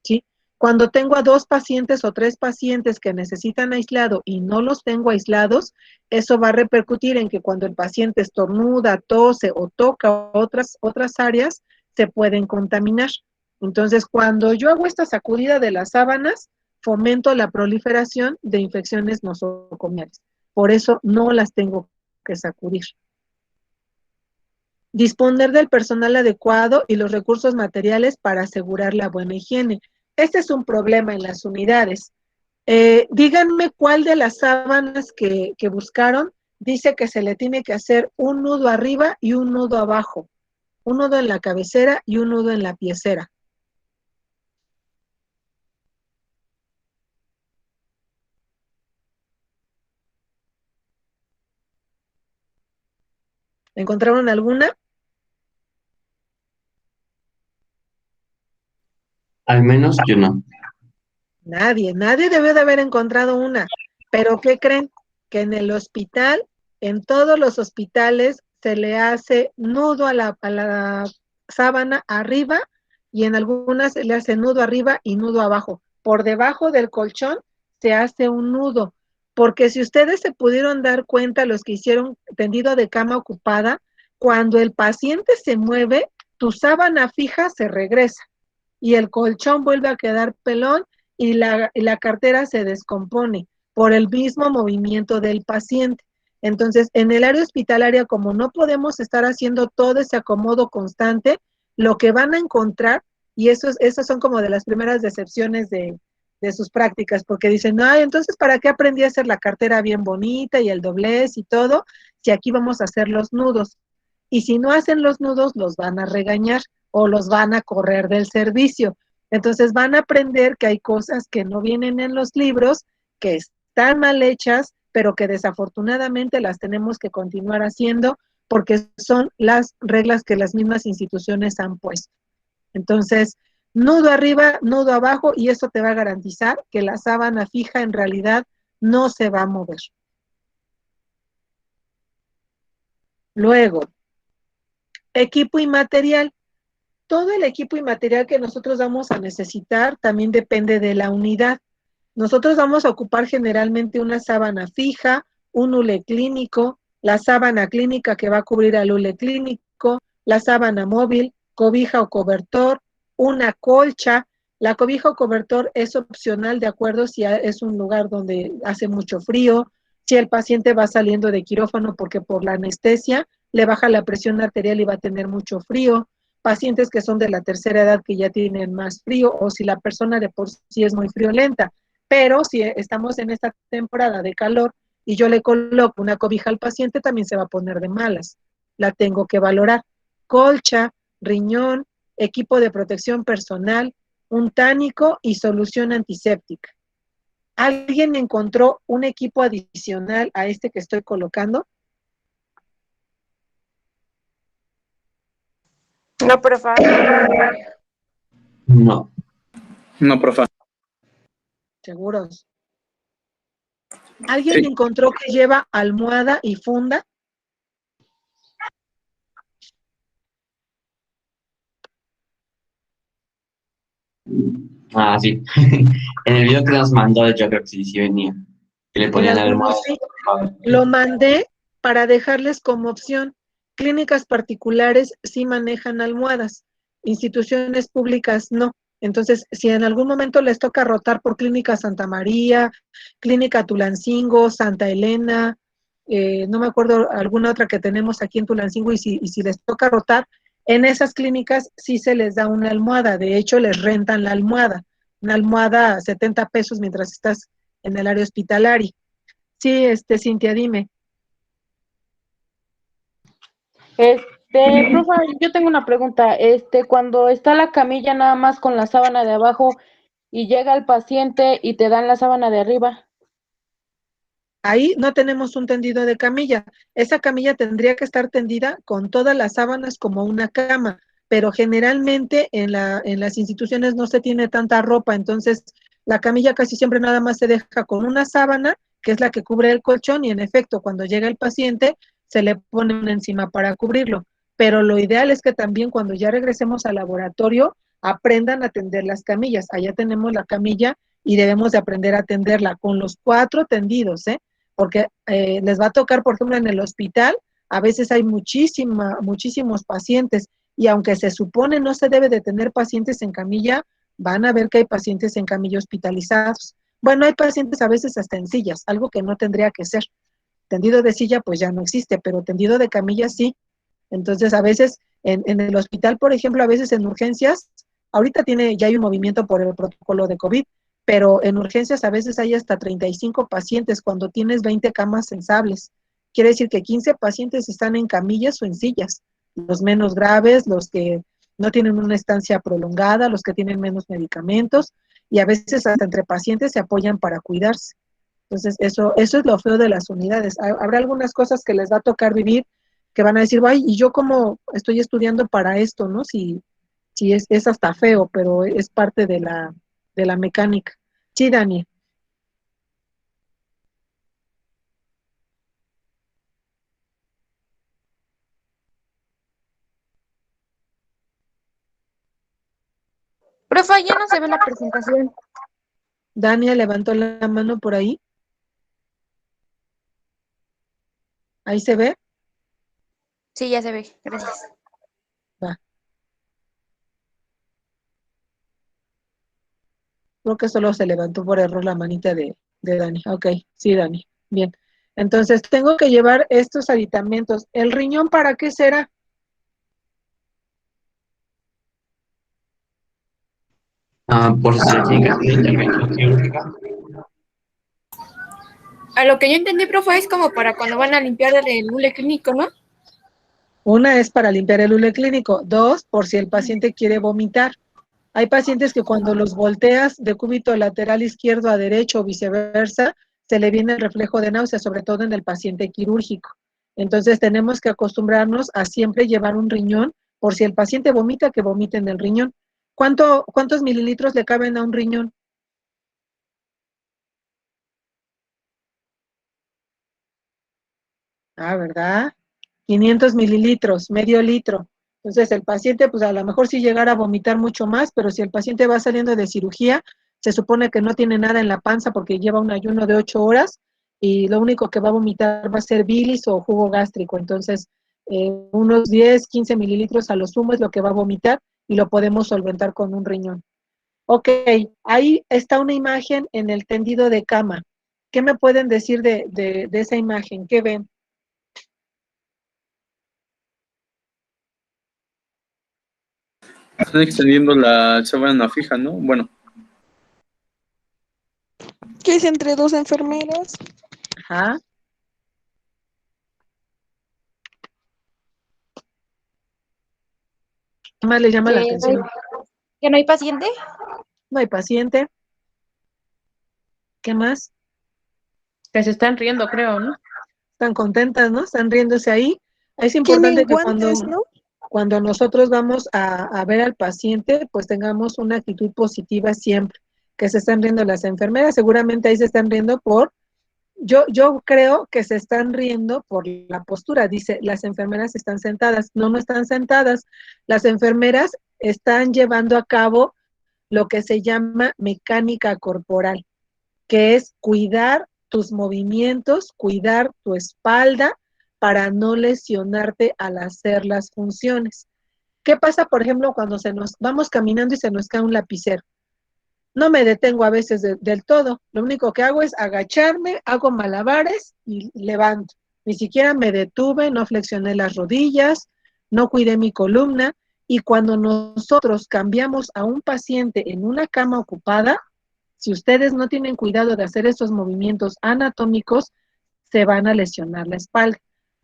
[SPEAKER 1] ¿sí? Cuando tengo a 2 pacientes o 3 pacientes que necesitan aislado y no los tengo aislados, eso va a repercutir en que cuando el paciente estornuda, tose o toca otras áreas, se pueden contaminar. Entonces, cuando yo hago esta sacudida de las sábanas, fomento la proliferación de infecciones nosocomiales. Por eso no las tengo que sacudir. Disponer del personal adecuado y los recursos materiales para asegurar la buena higiene. Este es un problema en las unidades. Díganme cuál de las sábanas que buscaron dice que se le tiene que hacer un nudo arriba y un nudo abajo, un nudo en la cabecera y un nudo en la piecera. ¿Encontraron alguna?
[SPEAKER 9] Al menos yo no.
[SPEAKER 1] Nadie debió de haber encontrado una. Pero ¿qué creen? Que en el hospital, en todos los hospitales, se le hace nudo a la sábana arriba y en algunas se le hace nudo arriba y nudo abajo. Por debajo del colchón se hace un nudo. Porque si ustedes se pudieron dar cuenta, los que hicieron tendido de cama ocupada, cuando el paciente se mueve, tu sábana fija se regresa y el colchón vuelve a quedar pelón y la cartera se descompone por el mismo movimiento del paciente. Entonces, en el área hospitalaria, como no podemos estar haciendo todo ese acomodo constante, lo que van a encontrar, y esas son como de las primeras decepciones de sus prácticas, porque dicen, ay, entonces, ¿para qué aprendí a hacer la cartera bien bonita y el doblez y todo, si aquí vamos a hacer los nudos? Y si no hacen los nudos, los van a regañar o los van a correr del servicio. Entonces van a aprender que hay cosas que no vienen en los libros, que están mal hechas, pero que desafortunadamente las tenemos que continuar haciendo porque son las reglas que las mismas instituciones han puesto. Entonces, nudo arriba, nudo abajo, y eso te va a garantizar que la sábana fija en realidad no se va a mover. Luego, equipo y material. Todo el equipo y material que nosotros vamos a necesitar también depende de la unidad. Nosotros vamos a ocupar generalmente una sábana fija, un hule clínico, la sábana clínica que va a cubrir al hule clínico, la sábana móvil, cobija o cobertor, una colcha. La cobija o cobertor es opcional de acuerdo si es un lugar donde hace mucho frío, si el paciente va saliendo de quirófano porque por la anestesia le baja la presión arterial y va a tener mucho frío, pacientes que son de la tercera edad que ya tienen más frío o si la persona de por sí es muy friolenta. Pero si estamos en esta temporada de calor y yo le coloco una cobija al paciente, también se va a poner de malas. La tengo que valorar. Colcha, riñón, equipo de protección personal, un tánico y solución antiséptica. ¿Alguien encontró un equipo adicional a este que estoy colocando?
[SPEAKER 7] No, profa.
[SPEAKER 9] No.
[SPEAKER 4] No, profa.
[SPEAKER 1] ¿Seguros? ¿Alguien encontró que lleva almohada y funda?
[SPEAKER 9] Ah, sí. En el video que nos mandó, yo creo que sí venía. Que le
[SPEAKER 1] En
[SPEAKER 9] ponían
[SPEAKER 1] algunos
[SPEAKER 9] almohada.
[SPEAKER 1] sí. Lo mandé para dejarles como opción. Clínicas particulares sí manejan almohadas, instituciones públicas no. Entonces, si en algún momento les toca rotar por Clínica Santa María, Clínica Tulancingo, Santa Elena, no me acuerdo alguna otra que tenemos aquí en Tulancingo, y si les toca rotar, en esas clínicas sí se les da una almohada. De hecho, les rentan la almohada. Una almohada, 70 pesos mientras estás en el área hospitalaria. Sí, Cintia, dime.
[SPEAKER 10] Profa, yo tengo una pregunta. Cuando está la camilla nada más con la sábana de abajo
[SPEAKER 7] y llega el paciente y te dan la sábana de arriba.
[SPEAKER 1] Ahí no tenemos un tendido de camilla. Esa camilla tendría que estar tendida con todas las sábanas como una cama, pero generalmente en las instituciones no se tiene tanta ropa, entonces la camilla casi siempre nada más se deja con una sábana, que es la que cubre el colchón, y en efecto, cuando llega el paciente, se le pone una encima para cubrirlo. Pero lo ideal es que también cuando ya regresemos al laboratorio, aprendan a tender las camillas. Allá tenemos la camilla y debemos de aprender a tenderla con los 4 tendidos, ¿eh? Porque les va a tocar, por ejemplo, en el hospital, a veces hay muchísimos pacientes, y aunque se supone no se debe de tener pacientes en camilla, van a ver que hay pacientes en camilla hospitalizados. Bueno, hay pacientes a veces hasta en sillas, algo que no tendría que ser. Tendido de silla pues ya no existe, pero tendido de camilla sí. Entonces a veces en el hospital, por ejemplo, a veces en urgencias, ahorita ya hay un movimiento por el protocolo de COVID, pero en urgencias a veces hay hasta 35 pacientes cuando tienes 20 camas sensables. Quiere decir que 15 pacientes están en camillas o en sillas, los menos graves, los que no tienen una estancia prolongada, los que tienen menos medicamentos, y a veces hasta entre pacientes se apoyan para cuidarse. Entonces, eso es lo feo de las unidades. Habrá algunas cosas que les va a tocar vivir, que van a decir, ay, ¿y yo cómo estoy estudiando para esto, no? Si es hasta feo, pero es parte de la mecánica. Sí, Dani.
[SPEAKER 7] Profe, ya no se ve la presentación.
[SPEAKER 1] Dania levantó la mano por ahí. Ahí se ve.
[SPEAKER 7] Sí, ya se ve. Gracias.
[SPEAKER 1] Va. Creo que solo se levantó por error la manita de Dani. Ok, sí, Dani. Bien. Entonces, tengo que llevar estos aditamentos. ¿El riñón para qué será?
[SPEAKER 9] Por si se tiene que hacer una intervención quirúrgica.
[SPEAKER 3] A lo que yo entendí, profe, es como para cuando van a limpiar el hule clínico, ¿no?
[SPEAKER 1] Una es para limpiar el hule clínico. 2, por si el paciente quiere vomitar. Hay pacientes que cuando los volteas de cúbito lateral izquierdo a derecho o viceversa, se le viene el reflejo de náusea, sobre todo en el paciente quirúrgico. Entonces tenemos que acostumbrarnos a siempre llevar un riñón, por si el paciente vomita, que vomite en el riñón. ¿Cuántos mililitros le caben a un riñón? ¿Verdad? 500 mililitros, medio litro. Entonces el paciente, pues a lo mejor sí llegara a vomitar mucho más, pero si el paciente va saliendo de cirugía, se supone que no tiene nada en la panza porque lleva un ayuno de 8 horas y lo único que va a vomitar va a ser bilis o jugo gástrico. Entonces, unos 10, 15 mililitros a lo sumo es lo que va a vomitar y lo podemos solventar con un riñón. Ok, ahí está una imagen en el tendido de cama. ¿Qué me pueden decir de esa imagen? ¿Qué ven?
[SPEAKER 10] Están extendiendo la sábana fija, ¿no? Bueno.
[SPEAKER 8] Que es entre 2 enfermeras.
[SPEAKER 1] Ajá. ¿Qué más le llama la atención?
[SPEAKER 7] ¿Que no hay paciente?
[SPEAKER 1] No hay paciente. ¿Qué más?
[SPEAKER 6] Que se están riendo, creo, ¿no?
[SPEAKER 1] Están contentas, ¿no? Están riéndose ahí. Es
[SPEAKER 8] Tienen
[SPEAKER 1] importante que
[SPEAKER 8] guantes, ¿no?
[SPEAKER 1] cuando nosotros vamos a ver al paciente, pues tengamos una actitud positiva siempre. Que se están riendo las enfermeras, seguramente ahí se están riendo yo creo que se están riendo por la postura. Dice, las enfermeras están sentadas. No, no están sentadas. Las enfermeras están llevando a cabo lo que se llama mecánica corporal, que es cuidar tus movimientos, cuidar tu espalda para no lesionarte al hacer las funciones. ¿Qué pasa, por ejemplo, cuando vamos caminando y se nos cae un lapicero? No me detengo a veces del todo. Lo único que hago es agacharme, hago malabares y levanto. Ni siquiera me detuve, no flexioné las rodillas, no cuidé mi columna. Y cuando nosotros cambiamos a un paciente en una cama ocupada, si ustedes no tienen cuidado de hacer esos movimientos anatómicos, se van a lesionar la espalda.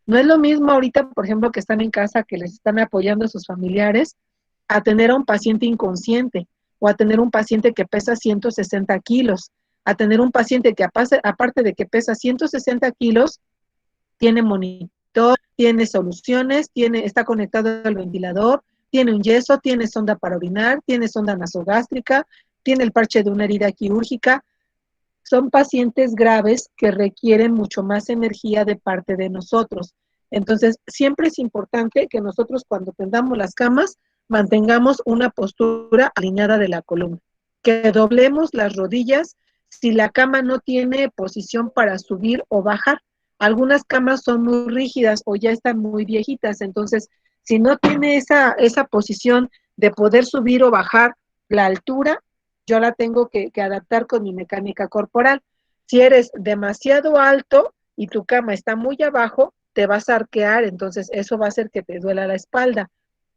[SPEAKER 1] No es lo mismo ahorita, por ejemplo, que están en casa, que les están apoyando a sus familiares, a tener a un paciente inconsciente. o a tener un paciente que pesa 160 kilos, a tener un paciente que aparte de que pesa 160 kilos, tiene monitor, tiene soluciones, está conectado al ventilador, tiene un yeso, tiene sonda para orinar, tiene sonda nasogástrica, tiene el parche de una herida quirúrgica. Son pacientes graves que requieren mucho más energía de parte de nosotros. Entonces, siempre es importante que nosotros cuando tendamos las camas, mantengamos una postura alineada de la columna, que doblemos las rodillas si la cama no tiene posición para subir o bajar. Algunas camas son muy rígidas o ya están muy viejitas, entonces, si no tiene esa posición de poder subir o bajar la altura, yo la tengo que adaptar con mi mecánica corporal. Si eres demasiado alto y tu cama está muy abajo, te vas a arquear, entonces eso va a hacer que te duela la espalda.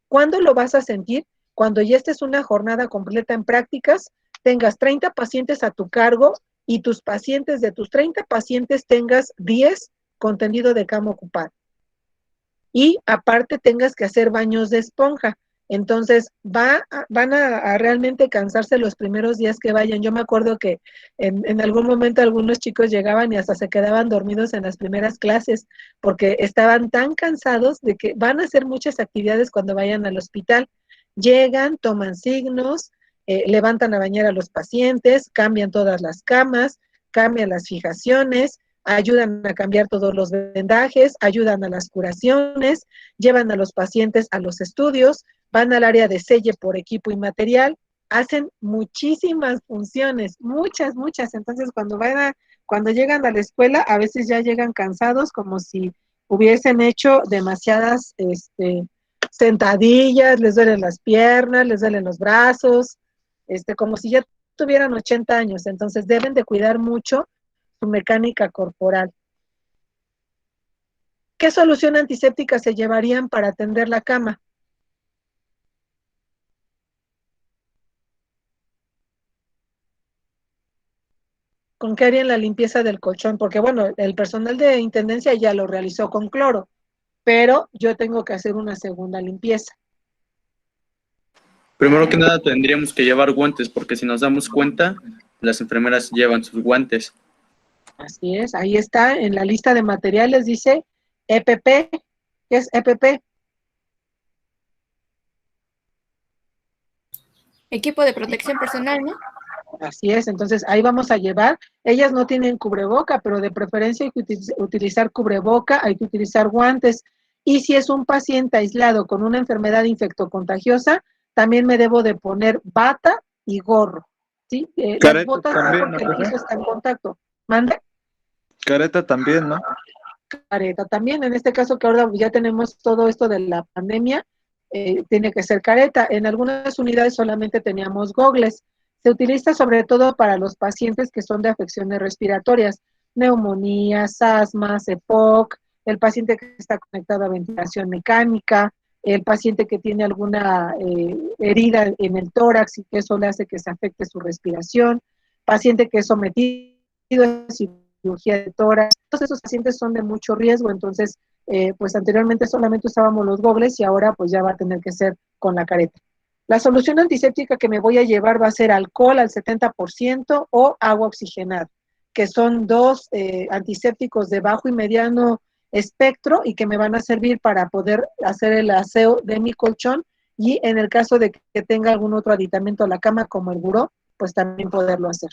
[SPEAKER 1] ¿Cuándo lo vas a sentir? Cuando ya estés una jornada completa en prácticas, tengas 30 pacientes a tu cargo y tus pacientes, de tus 30 pacientes, tengas 10 con tendido de cama ocupado. Y aparte tengas que hacer baños de esponja. Entonces, van a realmente cansarse los primeros días que vayan. Yo me acuerdo que en algún momento algunos chicos llegaban y hasta se quedaban dormidos en las primeras clases porque estaban tan cansados de que van a hacer muchas actividades cuando vayan al hospital. Llegan, toman signos, levantan a bañar a los pacientes, cambian todas las camas, cambian las fijaciones, ayudan a cambiar todos los vendajes, ayudan a las curaciones, llevan a los pacientes a los estudios, van al área de selle por equipo y material, hacen muchísimas funciones, muchas. Entonces, cuando llegan a la escuela, a veces ya llegan cansados, como si hubiesen hecho demasiadas sentadillas, les duelen las piernas, les duelen los brazos, como si ya tuvieran 80 años. Entonces, deben de cuidar mucho su mecánica corporal. ¿Qué solución antiséptica se llevarían para atender la cama? ¿Con qué harían la limpieza del colchón? Porque bueno, el personal de intendencia ya lo realizó con cloro, pero yo tengo que hacer una segunda limpieza.
[SPEAKER 10] Primero que nada tendríamos que llevar guantes, porque si nos damos cuenta, las enfermeras llevan sus guantes.
[SPEAKER 1] Así es, ahí está, en la lista de materiales dice EPP. ¿Qué es EPP?
[SPEAKER 3] Equipo de protección personal, ¿no?
[SPEAKER 1] Así es, entonces ahí vamos a llevar, ellas no tienen cubreboca, pero de preferencia hay que utilizar cubreboca, hay que utilizar guantes, y si es un paciente aislado con una enfermedad infectocontagiosa, también me debo de poner bata y gorro, ¿sí? Las botas no, porque el piso está en contacto. ¿Mande?
[SPEAKER 11] Careta también, ¿no?
[SPEAKER 1] Careta también, en este caso que ahora ya tenemos todo esto de la pandemia, tiene que ser careta. En algunas unidades solamente teníamos gogles. Se utiliza sobre todo para los pacientes que son de afecciones respiratorias, neumonías, asmas, EPOC, el paciente que está conectado a ventilación mecánica, el paciente que tiene alguna herida en el tórax y que eso le hace que se afecte su respiración, paciente que es sometido a cirugía de tórax. Todos esos pacientes son de mucho riesgo, entonces, pues anteriormente solamente usábamos los gogles y ahora pues ya va a tener que ser con la careta. La solución antiséptica que me voy a llevar va a ser alcohol al 70% o agua oxigenada, que son dos antisépticos de bajo y mediano espectro y que me van a servir para poder hacer el aseo de mi colchón y en el caso de que tenga algún otro aditamento a la cama como el buró, pues también poderlo hacer.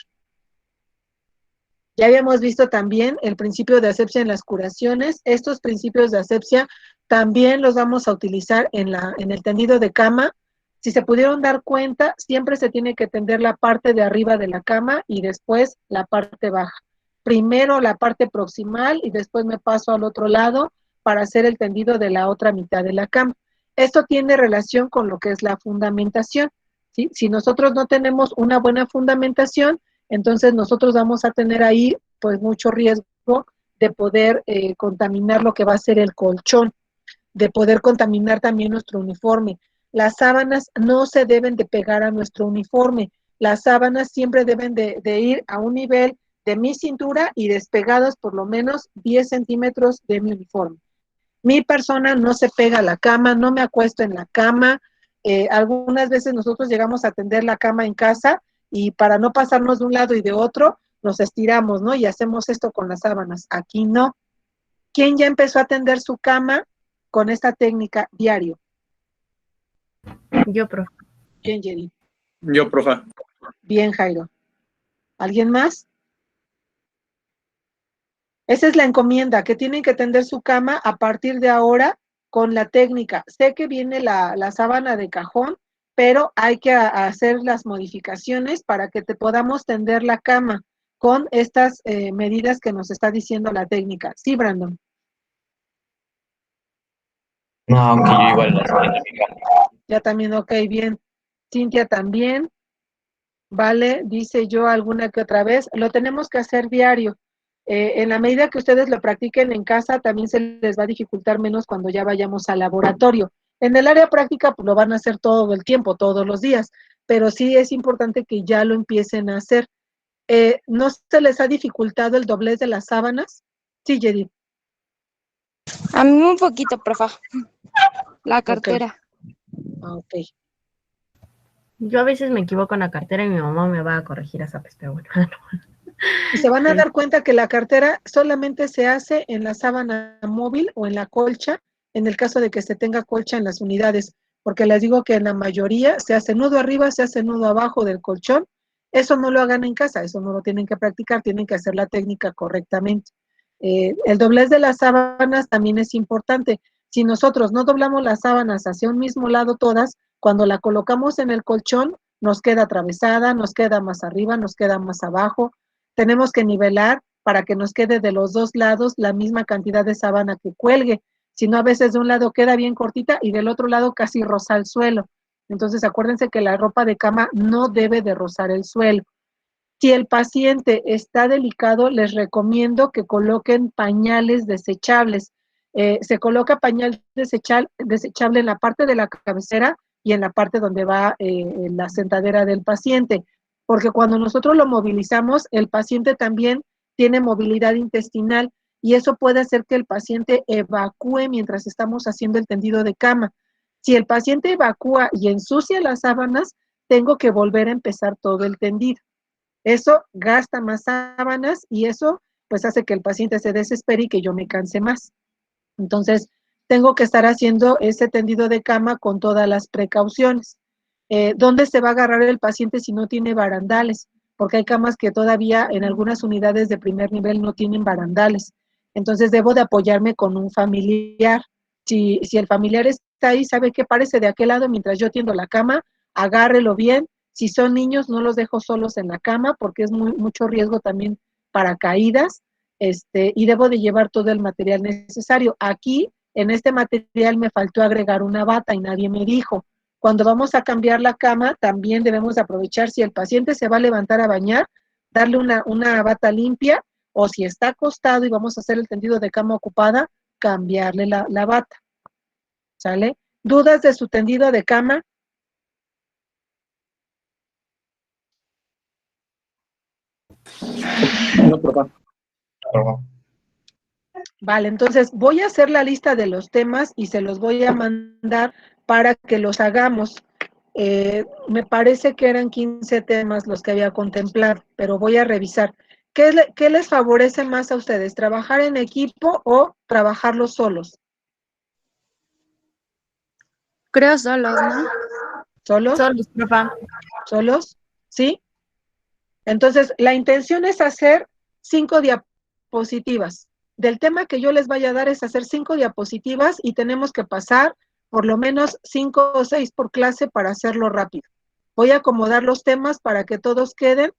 [SPEAKER 1] Ya habíamos visto también el principio de asepsia en las curaciones. Estos principios de asepsia también los vamos a utilizar en el tendido de cama. Si se pudieron dar cuenta, siempre se tiene que tender la parte de arriba de la cama y después la parte baja. Primero la parte proximal y después me paso al otro lado para hacer el tendido de la otra mitad de la cama. Esto tiene relación con lo que es la fundamentación, ¿sí? Si nosotros no tenemos una buena fundamentación, entonces nosotros vamos a tener ahí pues mucho riesgo de poder contaminar lo que va a ser el colchón, de poder contaminar también nuestro uniforme. Las sábanas no se deben de pegar a nuestro uniforme. Las sábanas siempre deben de ir a un nivel de mi cintura y despegadas por lo menos 10 centímetros de mi uniforme. Mi persona no se pega a la cama, no me acuesto en la cama, Algunas veces nosotros llegamos a tender la cama en casa y para no pasarnos de un lado y de otro, nos estiramos, ¿no? Y hacemos esto con las sábanas. Aquí no. ¿Quién ya empezó a tender su cama con esta técnica diario?
[SPEAKER 2] Yo, profe.
[SPEAKER 1] Bien, Jenny.
[SPEAKER 10] Yo, profa.
[SPEAKER 1] Bien, Jairo. ¿Alguien más? Esa es la encomienda, que tienen que tender su cama a partir de ahora con la técnica. Sé que viene la sábana de cajón, pero hay que hacer las modificaciones para que te podamos tender la cama con estas medidas que nos está diciendo la técnica. Sí, Brandon.
[SPEAKER 9] No, aunque yo igual las tengo en mi cama.
[SPEAKER 1] Ya también, ok, bien. Cintia también. Vale, dice yo alguna que otra vez. Lo tenemos que hacer diario. En la medida que ustedes lo practiquen en casa, también se les va a dificultar menos cuando ya vayamos al laboratorio. En el área práctica, pues lo van a hacer todo el tiempo, todos los días, pero sí es importante que ya lo empiecen a hacer. ¿No se les ha dificultado el doblez de las sábanas? Sí, Yedid.
[SPEAKER 7] A mí un poquito, profa. La cartera.
[SPEAKER 1] Ok.
[SPEAKER 2] Yo a veces me equivoco en la cartera y mi mamá me va a corregir a zapes, pero bueno.
[SPEAKER 1] Y se van a dar cuenta que la cartera solamente se hace en la sábana móvil o en la colcha, en el caso de que se tenga colcha en las unidades, porque les digo que en la mayoría se hace nudo arriba, se hace nudo abajo del colchón. Eso no lo hagan en casa, eso no lo tienen que practicar, tienen que hacer la técnica correctamente. El doblez de las sábanas también es importante. Si nosotros no doblamos las sábanas hacia un mismo lado todas, cuando la colocamos en el colchón, nos queda atravesada, nos queda más arriba, nos queda más abajo. Tenemos que nivelar para que nos quede de los dos lados la misma cantidad de sábana que cuelgue. Si no, a veces de un lado queda bien cortita y del otro lado casi roza el suelo. Entonces, acuérdense que la ropa de cama no debe de rozar el suelo. Si el paciente está delicado, les recomiendo que coloquen pañales desechables. Se coloca pañal desechable en la parte de la cabecera y en la parte donde va la sentadera del paciente, porque cuando nosotros lo movilizamos, el paciente también tiene movilidad intestinal y eso puede hacer que el paciente evacúe mientras estamos haciendo el tendido de cama. Si el paciente evacúa y ensucia las sábanas, tengo que volver a empezar todo el tendido. Eso gasta más sábanas y eso pues hace que el paciente se desespere y que yo me canse más. Entonces, tengo que estar haciendo ese tendido de cama con todas las precauciones. ¿Dónde se va a agarrar el paciente si no tiene barandales? Porque hay camas que todavía en algunas unidades de primer nivel no tienen barandales. Entonces, debo de apoyarme con un familiar. Si el familiar está ahí, sabe qué parece de aquel lado mientras yo tiendo la cama, agárrelo bien. Si son niños, no los dejo solos en la cama porque es mucho riesgo también para caídas. Y debo de llevar todo el material necesario. Aquí, en este material, me faltó agregar una bata y nadie me dijo. Cuando vamos a cambiar la cama, también debemos aprovechar si el paciente se va a levantar a bañar, darle una bata limpia, o si está acostado y vamos a hacer el tendido de cama ocupada, cambiarle la bata. ¿Sale? ¿Dudas de su tendido de cama?
[SPEAKER 10] No, profa.
[SPEAKER 1] Vale, entonces voy a hacer la lista de los temas y se los voy a mandar para que los hagamos. Me parece que eran 15 temas los que había contemplado, pero voy a revisar. ¿Qué les favorece más a ustedes? ¿Trabajar en equipo o trabajarlos solos?
[SPEAKER 7] Creo solos, ¿no?
[SPEAKER 1] ¿Solos?
[SPEAKER 2] Solos, profa.
[SPEAKER 1] ¿Solos? ¿Sí? Entonces, la intención es hacer 5 diapositivas. Del tema que yo les vaya a dar es hacer 5 diapositivas y tenemos que pasar por lo menos 5 o 6 por clase para hacerlo rápido. Voy a acomodar los temas para que todos queden.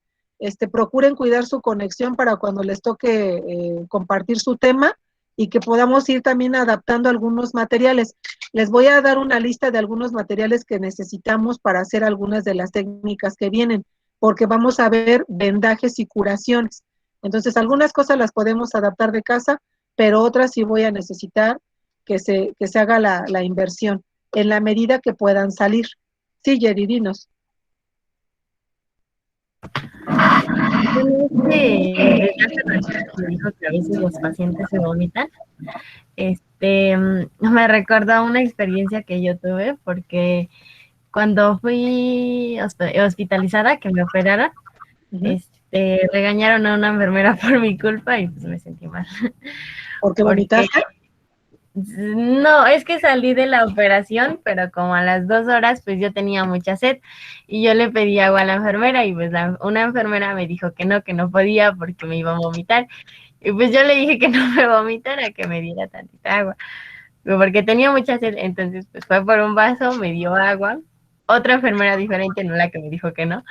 [SPEAKER 1] Procuren cuidar su conexión para cuando les toque compartir su tema y que podamos ir también adaptando algunos materiales. Les voy a dar una lista de algunos materiales que necesitamos para hacer algunas de las técnicas que vienen, porque vamos a ver vendajes y curaciones. Entonces, algunas cosas las podemos adaptar de casa, pero otras sí voy a necesitar que se haga la inversión en la medida que puedan salir. Sí, Yedi, dinos.
[SPEAKER 2] Desde hace ratito me dijo que a veces los pacientes se vomitan. Me recordó una experiencia que yo tuve porque cuando fui hospitalizada, que me operaron, regañaron a una enfermera por mi culpa y pues me sentí mal.
[SPEAKER 1] ¿Por qué vomitaste?
[SPEAKER 2] No, es que salí de la operación, pero como a las 2 horas, pues yo tenía mucha sed y yo le pedí agua a la enfermera y pues una enfermera me dijo que no podía porque me iba a vomitar. Y pues yo le dije que no me vomitara, que me diera tantita agua, porque tenía mucha sed. Entonces pues fue por un vaso, me dio agua, otra enfermera diferente, no la que me dijo que no.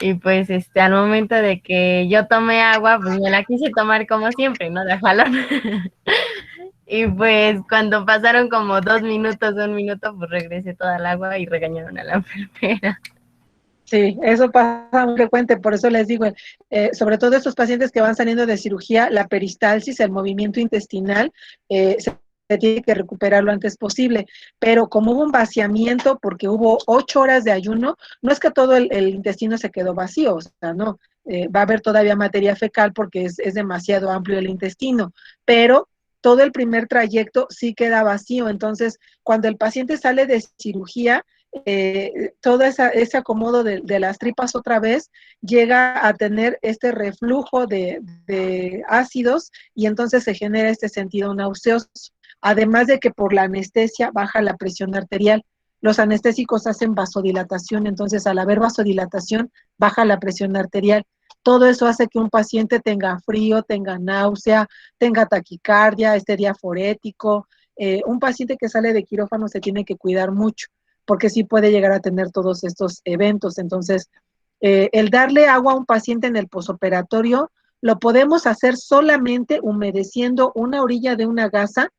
[SPEAKER 2] Y pues al momento de que yo tomé agua, pues me la quise tomar como siempre, ¿no? De jalón. Y pues cuando pasaron como 2 minutos, 1 minuto, pues regresé toda el agua y regañaron a la enfermera.
[SPEAKER 1] Sí, eso pasa muy frecuente, por eso les digo, sobre todo estos pacientes que van saliendo de cirugía, la peristalsis, el movimiento intestinal, se tiene que recuperar lo antes posible, pero como hubo un vaciamiento, porque hubo 8 horas de ayuno, no es que todo el intestino se quedó vacío, o sea, no, va a haber todavía materia fecal porque es demasiado amplio el intestino, pero todo el primer trayecto sí queda vacío, entonces cuando el paciente sale de cirugía, todo ese acomodo de las tripas otra vez llega a tener este reflujo de ácidos y entonces se genera este sentido nauseoso. Además de que por la anestesia baja la presión arterial. Los anestésicos hacen vasodilatación, entonces al haber vasodilatación baja la presión arterial. Todo eso hace que un paciente tenga frío, tenga náusea, tenga taquicardia, esté diaforético. Un paciente que sale de quirófano se tiene que cuidar mucho porque sí puede llegar a tener todos estos eventos. Entonces, el darle agua a un paciente en el posoperatorio lo podemos hacer solamente humedeciendo una orilla de una gasa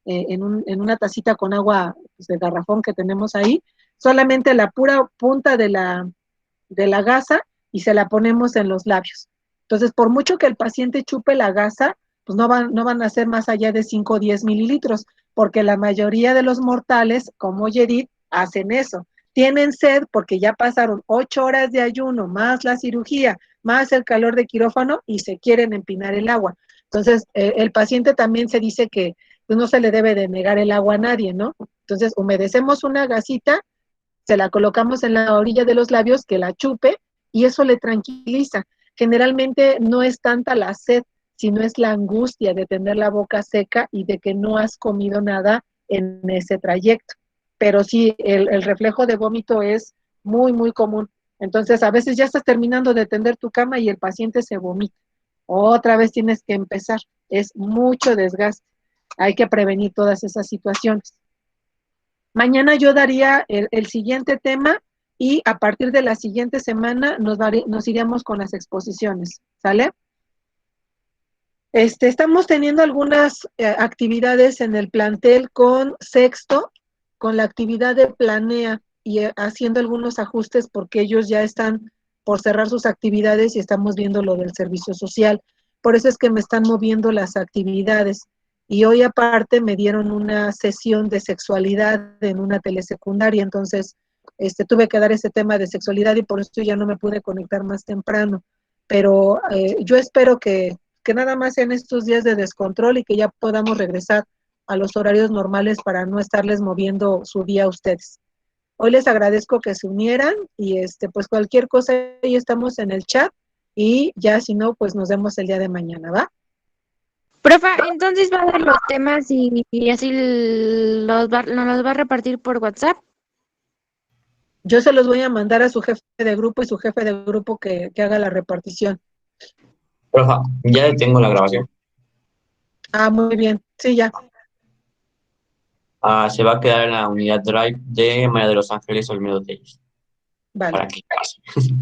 [SPEAKER 1] en una tacita con agua pues, de garrafón que tenemos ahí, solamente la pura punta de la gasa y se la ponemos en los labios. Entonces, por mucho que el paciente chupe la gasa, pues no van a ser más allá de 5 o 10 mililitros, porque la mayoría de los mortales, como Yedid, hacen eso. Tienen sed porque ya pasaron 8 horas de ayuno, más la cirugía, más el calor de quirófano y se quieren empinar el agua. Entonces, el paciente también se dice que pues, no se le debe de negar el agua a nadie, ¿no? Entonces, humedecemos una gasita, se la colocamos en la orilla de los labios, que la chupe, y eso le tranquiliza. Generalmente no es tanta la sed, sino es la angustia de tener la boca seca y de que no has comido nada en ese trayecto. Pero sí, el reflejo de vómito es muy, muy común. Entonces, a veces ya estás terminando de tender tu cama y el paciente se vomita. Otra vez tienes que empezar. Es mucho desgaste. Hay que prevenir todas esas situaciones. Mañana yo daría el siguiente tema y a partir de la siguiente semana nos iríamos con las exposiciones, ¿sale? Estamos teniendo algunas actividades en el plantel con sexto, con la actividad de planea y haciendo algunos ajustes porque ellos ya están por cerrar sus actividades y estamos viendo lo del servicio social. Por eso es que me están moviendo las actividades. Y hoy aparte me dieron una sesión de sexualidad en una telesecundaria, entonces tuve que dar ese tema de sexualidad y por eso ya no me pude conectar más temprano. Pero yo espero que nada más en estos días de descontrol y que ya podamos regresar a los horarios normales para no estarles moviendo su día a ustedes. Hoy les agradezco que se unieran y pues cualquier cosa ahí estamos en el chat y ya si no, pues nos vemos el día de mañana, ¿va?
[SPEAKER 7] Profa, entonces va a dar los temas y así nos los va a repartir por WhatsApp.
[SPEAKER 1] Yo se los voy a mandar a su jefe de grupo y su jefe de grupo que haga la repartición.
[SPEAKER 9] Profa, ya detengo la grabación.
[SPEAKER 1] Ah, muy bien. Sí, ya.
[SPEAKER 9] Se va a quedar en la unidad Drive de María de los Ángeles Olmedo Telles.
[SPEAKER 1] Vale.
[SPEAKER 9] Para que pase.